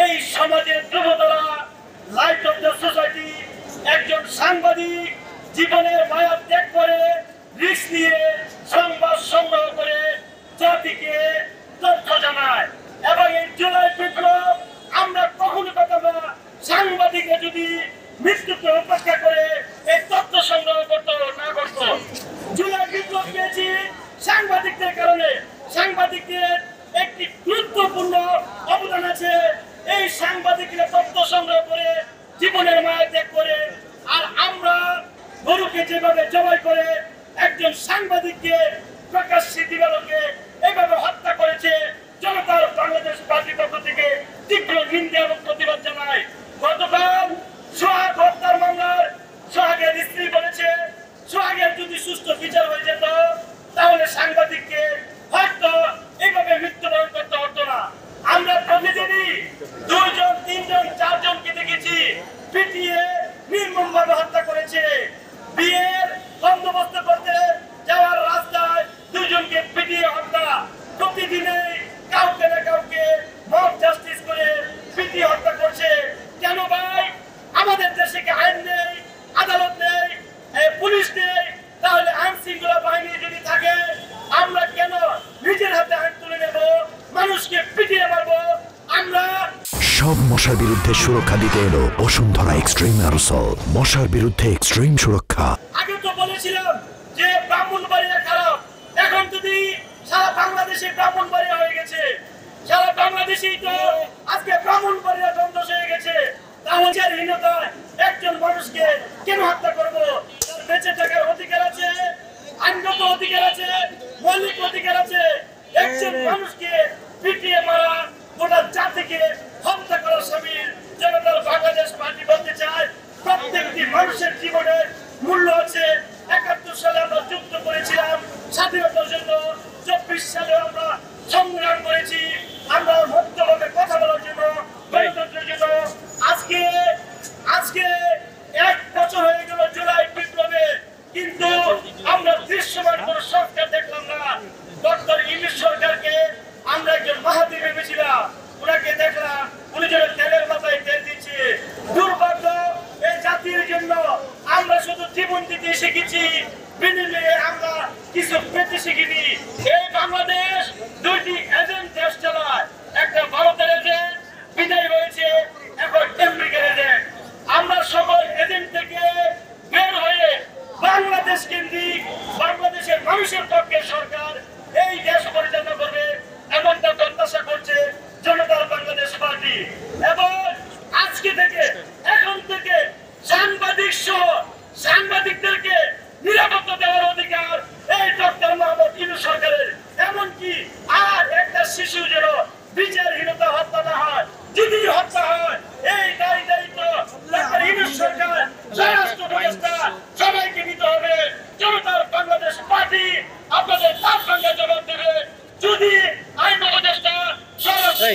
এই সমাজের ধ্রুবতারা, light off the society, একজন সাংবাদিক জীবনের মায়া ত্যাগ করে রিস্ক নিয়ে সংবাদ সংগ্রহ করে জাতিকে তথ্য জানায়। এবং এই জুলাই বিপ্লব আমরা কখনো কথা না, সাংবাদিকরা যদি মৃত্যুকে উপেক্ষা করে এই তথ্য সংগ্রহ করতে না করত। জুলাই বিপ্লব পেয়েছি সাংবাদিকদের কারণে। সাংবাদিকদের একটি গুরুত্বপূর্ণ অবদান আছে। এই সাংবাদিকরা তথ্য সংগ্রহ করে জীবনের মায়া ত্যাগ করে। আর আমরা গরুকে যেভাবে জবাই করে একজন সাংবাদিককে প্রকাশ্যে দিবালোকে এইভাবে হত্যা করেছে, জনতার বাংলাদেশ পার্টির পক্ষ থেকে তীব্র নিন্দা এবং প্রতিবাদ জানায়। গতকাল সোহাগ হত্যার মামলার সোহাগের স্ত্রী বলেছে, সোহাগের যদি সুস্থ বিচার হয়ে যেত তাহলে সাংবাদিককে হয়তো এইভাবে মৃত্যুবরণ করতে হতো না। আমরা প্রতিদিনই 2 জন 3 জন 4 জনকে দেখেছি পিটিয়ে নির্মমভাবে হত্যা করেছে। বিয়ের বন্দোবস্ত করতে যাওয়ার রাস্তায় 2 জনকে পিটিয়ে হত্যা। প্রতিদিনই কাউকে না কাউকে মব জাস্টিস করে পিটিয়ে হত্যা করছে। কেন ভাই? আমাদের দেশে কি আইন নেই, আদালত নেই, পুলিশ নেই? তাহলে আইন শৃঙ্খলা বাহিনী যদি থাকে আমরা কেন নিজের হাতে আইন তুলে নেব, মানুষকে পিটিয়ে মারবো? আমরা সব মশার বিরুদ্ধে সুরক্ষা দিতে এলো বসুন্ধরা এক্সট্রিম অ্যারোসল। মশার বিরুদ্ধে এক্সট্রিম সুরক্ষা। আগে তো বলেছিলাম যে ব্রাহ্মণবাড়িয়া খারাপ, এখন যদি সারা বাংলাদেশে ব্রাহ্মণবাড়িয়া হয়ে গেছে, সারা বাংলাদেশেই তো আজকে ব্রাহ্মণবাড়িয়া ধ্বংস হয়ে গেছে। তাহলে হীনতায় একজন মানুষকে কেন হত্যা করবো? তার বেঁচে থাকার অধিকার আছে, আইনগত অধিকার আছে, মৌলিক অধিকার আছে। একজন মানুষকে পিটিয়ে মারা, গোটা জাতিকে হত্যা করা সামিল। জনতার বাংলাদেশ পার্টি বলতে চায় প্রত্যেকটি মানুষের জীবনের মূল্য আছে। 71 সালে আমরা যুদ্ধ করেছিলাম স্বাধীনতার জন্য, 24 সালে আমরা সংগ্রাম করেছি আমরা মুক্তভাবে কথা বলার জন্য, গণতন্ত্রের জন্য। আজকে 1 বছর হয়ে গেল জুলাই বিপ্লবে, কিন্তু আমরা দৃশ্যমান কোন সরকার দেখলাম না। ডক্টর ইউনূস সরকারকে আমরা একজন মাহাতি ভেবেছিলাম, ওনাকে দেখলাম উনি যেন তেলের মাথায় তেল দিচ্ছে। দুর্ভাগ্য এই জাতির জন্য আমরা শুধু জীবন দিতে শিখেছি, বিনিময়ে আমরা কিছু পেতে শিখিনি। এই বাংলাদেশ 2টি এজেন্ট দেশ চালায়, একটা ভারতের এজেন্ট বিদায় হয়েছে, এখন আমেরিকার এজেন্ট। আমরা সকল এজেন্ট থেকে বের হয়ে বাংলাদেশ কেন্দ্রিক, বাংলাদেশের মানুষের পক্ষে সরকার এই দেশ পরিচালনা করবে এমনটা প্রত্যাশা করছে জনতার বাংলাদেশ পার্টি। এবং আজকে থেকে, এখন থেকে সাংবাদিক সহ সাংবাদিকদেরকে নিরাপত্তা দেওয়ার অধিকার এই ডক্টর মোহাম্মদ ইউনূস সরকারের। এমনকি আর একটা শিশু যেন বিচারহীনতা হত্যা না হয়, যদি হত্যা হয় এই দায়িত্ব ডক্টর ইউনূস সরকার, স্বরাষ্ট্র উপদেষ্টা সবাইকে নিতে হবে। জনতার বাংলাদেশ পার্টি আপনাদের তার সঙ্গে জবাব দেবে। যদি আইন উপদেষ্টা, স্বরাষ্ট্র